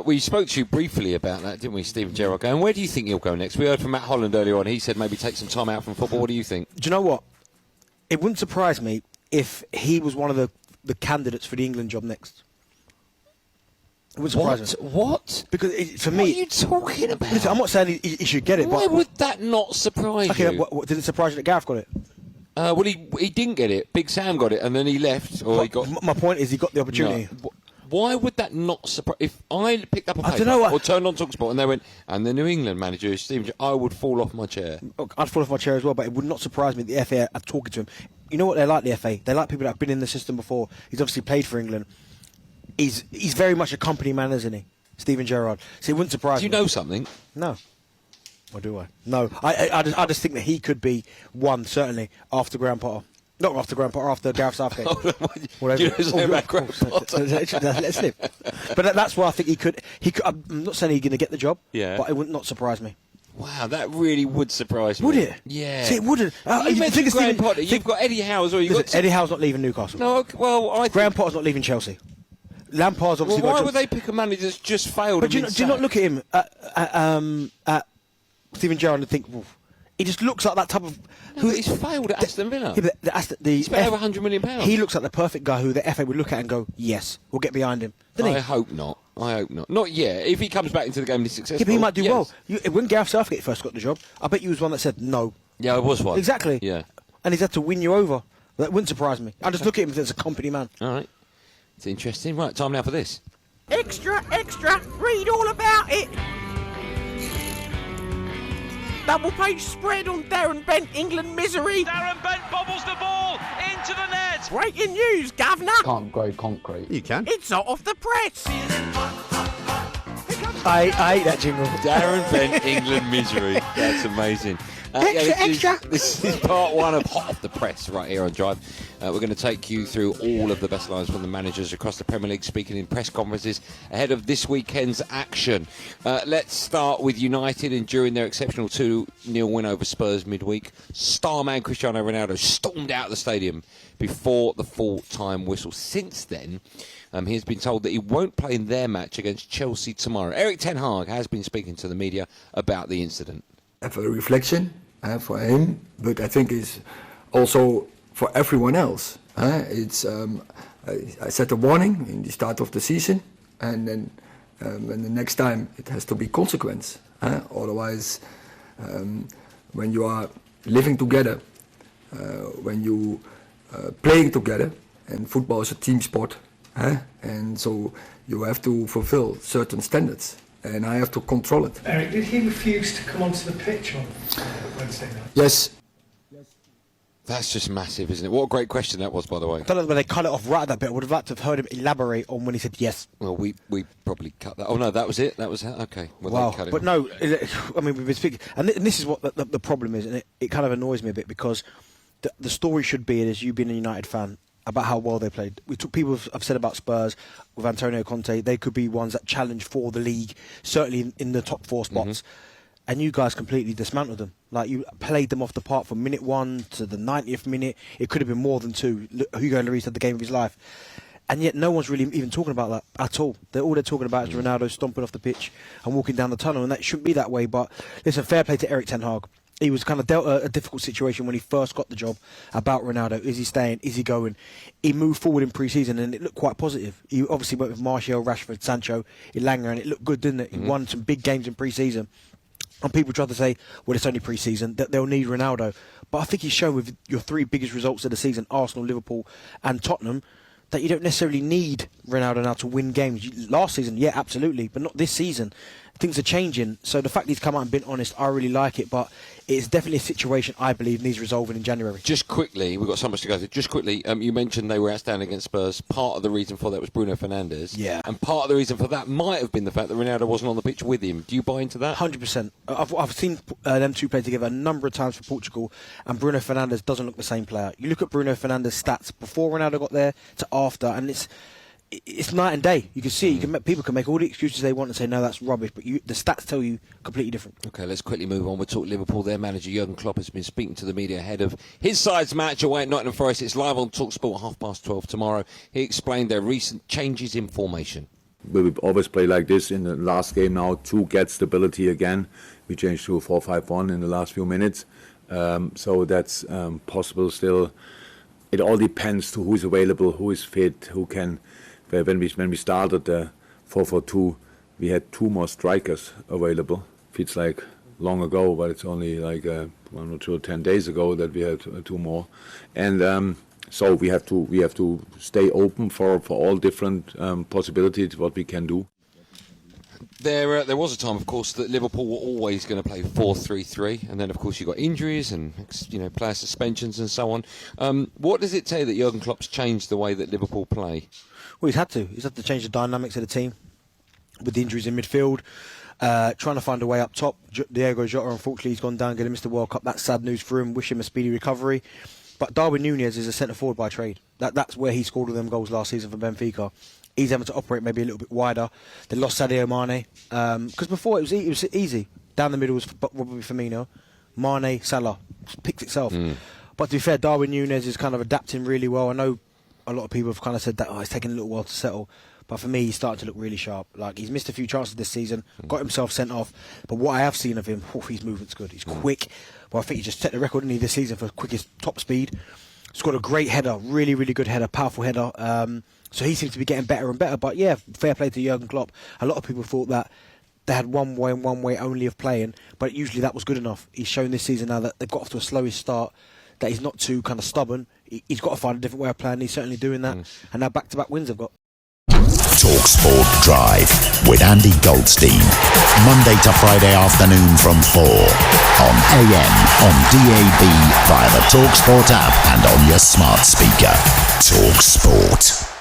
We spoke to you briefly about that, didn't we, Steven Gerrard? And where do you think he'll go next? We heard from Matt Holland earlier on. He said maybe take some time out from football. What do you think? Do you know what? It wouldn't surprise me if he was one of the candidates for the England job next. It wouldn't surprise me. What? Because for me... What are you talking about? Listen, I'm not saying he should get it, Why but... would that not surprise you? What, did it surprise you that Gareth got it? Well, he didn't get it. Big Sam got it, and then he left. Or he got. My point is, he got the opportunity. No. Why would that not surprise? If I picked up a paper or turned on talkSPORT and they went, and the New England manager is Steven, I would fall off my chair. I'd fall off my chair as well, but it would not surprise me the FA are talking to him. You know what they like, the FA? They like people that have been in the system before. He's obviously played for England. He's very much a company man, isn't he? Steven Gerrard. So it wouldn't surprise me. Do you know something? No. Or do I? No. I just think that he could be one, certainly, after Graham Potter. Not after Graham Potter, after Gareth Southgate. Whatever. You know something about Graham Potter? Let's slip. But that's why I think he could. I'm not saying he's going to get the job, but it would not surprise me. Wow, that really would surprise me. Would it? Yeah. See, it wouldn't. You mentioned Graham Potter. You've got Eddie Howe's, or Eddie Howe's not leaving Newcastle. No, well, Graham Potter's not leaving Chelsea. Lampard's obviously got. Why would they pick a manager that's just failed? But do you not look at him at Steven Gerrard and think, he just looks like that type of... he's failed at Aston Villa. Yeah, he spent over £100 million. He looks like the perfect guy who the FA would look at and go, yes, we'll get behind him. I hope not. Not yet. If he comes back into the game and he's successful... Yeah, but he might do well. When Gareth Southgate first got the job, I bet you was one that said no. Yeah, I was one. Exactly. Yeah. And he's had to win you over. That wouldn't surprise me. I just look at him as a company man. All right. It's interesting. Right, time now for this. Extra, extra, read all about it. Double page spread on Darren Bent, England misery. Darren Bent bobbles the ball into the net. Breaking news, governor. Can't grow concrete. You can. It's hot off the press. I hate that jingle. Darren Bent, England misery. That's amazing. Extra. This is part one of Hot Off the Press right here on Drive. We're going to take you through all of the best lines from the managers across the Premier League speaking in press conferences ahead of this weekend's action. Let's start with United enduring their exceptional 2-0 win over Spurs midweek. Starman Cristiano Ronaldo stormed out of the stadium before the full-time whistle. Since then, he has been told that he won't play in their match against Chelsea tomorrow. Erik ten Hag has been speaking to the media about the incident. Have a reflection for him, but I think it's also for everyone else. It's I set a warning in the start of the season, and then and the next time it has to be consequence. Otherwise, when you are living together, when you playing together, and football is a team sport, and so you have to fulfill certain standards. And I have to control it. Eric, did he refuse to come onto the pitch on Wednesday night? Yes. That's just massive, isn't it? What a great question that was, by the way. I don't know whether they cut it off right at that bit. I would have liked to have heard him elaborate on when he said yes. Well, we probably cut that. Oh, no, that was it? That was okay. Well, wow. Cut it But off. no, I mean, we've been speaking... And this is what the problem is, and it kind of annoys me a bit, because the story should be, as you being a United fan, about how well they played. People have said about Spurs with Antonio Conte, they could be ones that challenge for the league, certainly in the top 4 spots. And you guys completely dismantled them. Like, you played them off the park from minute 1 to the 90th minute. It could have been more than 2. Hugo Lloris had the game of his life. And yet no one's really even talking about that at all. All they're talking about is Ronaldo stomping off the pitch and walking down the tunnel, and that shouldn't be that way. But listen, fair play to Erik ten Hag. He was kind of dealt a difficult situation when he first got the job about Ronaldo. Is he staying? Is he going? He moved forward in pre-season and it looked quite positive. He obviously went with Martial, Rashford, Sancho, Elanga, and it looked good, didn't it? He won some big games in pre-season. And people try to say, well, it's only pre-season, that they'll need Ronaldo. But I think he's shown with your 3 biggest results of the season, Arsenal, Liverpool and Tottenham, that you don't necessarily need Ronaldo now to win games. Last season, yeah, absolutely, but not this season. Things are changing. So the fact that he's come out and been honest, I really like it. But it's definitely a situation I believe needs resolving in January. Just quickly, we've got so much to go through. Just quickly, you mentioned they were outstanding against Spurs. Part of the reason for that was Bruno Fernandes. Yeah. And part of the reason for that might have been the fact that Ronaldo wasn't on the pitch with him. Do you buy into that? 100%. I've seen them two play together a number of times for Portugal, and Bruno Fernandes doesn't look the same player. You look at Bruno Fernandes' stats before Ronaldo got there to after, and it's night and day. You can see, people can make all the excuses they want and say, no, that's rubbish, but the stats tell you completely different. OK, let's quickly move on. We'll talk Liverpool. Their manager, Jurgen Klopp, has been speaking to the media ahead of his side's match away at Nottingham Forest. It's live on talkSPORT 12:30 tomorrow. He explained their recent changes in formation. will always play like this. In the last game now, to get stability again, we changed to 4-5-1 in the last few minutes. So that's possible still. It all depends to who's available, who is fit, who can. When we started the 4-4-2, we had 2 more strikers available. Feels like long ago, but it's only like 1 or 2 or 10 days ago that we had 2 more. And so we have to stay open for all different possibilities what we can do. There was a time, of course, that Liverpool were always going to play 4-3-3, and then, of course, you got injuries and player suspensions and so on. What does it tell you that Jurgen Klopp's changed the way that Liverpool play? Well, he's had to change the dynamics of the team with the injuries in midfield. Trying to find a way up top. Diego Jota, unfortunately, he's gone down, going to miss the World Cup. That's sad news for him. Wish him a speedy recovery. But Darwin Núñez is a centre forward by trade. That's where he scored all them goals last season for Benfica. He's having to operate maybe a little bit wider. They lost Sadio Mane because before it was easy. Down the middle was probably Firmino, Mane, Salah. Picked itself. But to be fair, Darwin Núñez is kind of adapting really well. I know a lot of people have kind of said that it's taking a little while to settle. But for me, he's starting to look really sharp. Like, he's missed a few chances this season, got himself sent off. But what I have seen of him, his movement's good. He's quick. Well, I think he just set the record, didn't he, this season for quickest top speed. He's got a great header, really, really good header, powerful header. So he seems to be getting better and better. But yeah, fair play to Jurgen Klopp. A lot of people thought that they had one way and one way only of playing, but usually that was good enough. He's shown this season now that they've got off to a slowish start, that he's not too kind of stubborn. He's got to find a different way of playing. He's certainly doing that. And now back-to-back wins they've got. talkSPORT Drive with Andy Goldstein. Monday to Friday afternoon from 4 on AM, on DAB, via the talkSPORT app and on your smart speaker. talkSPORT.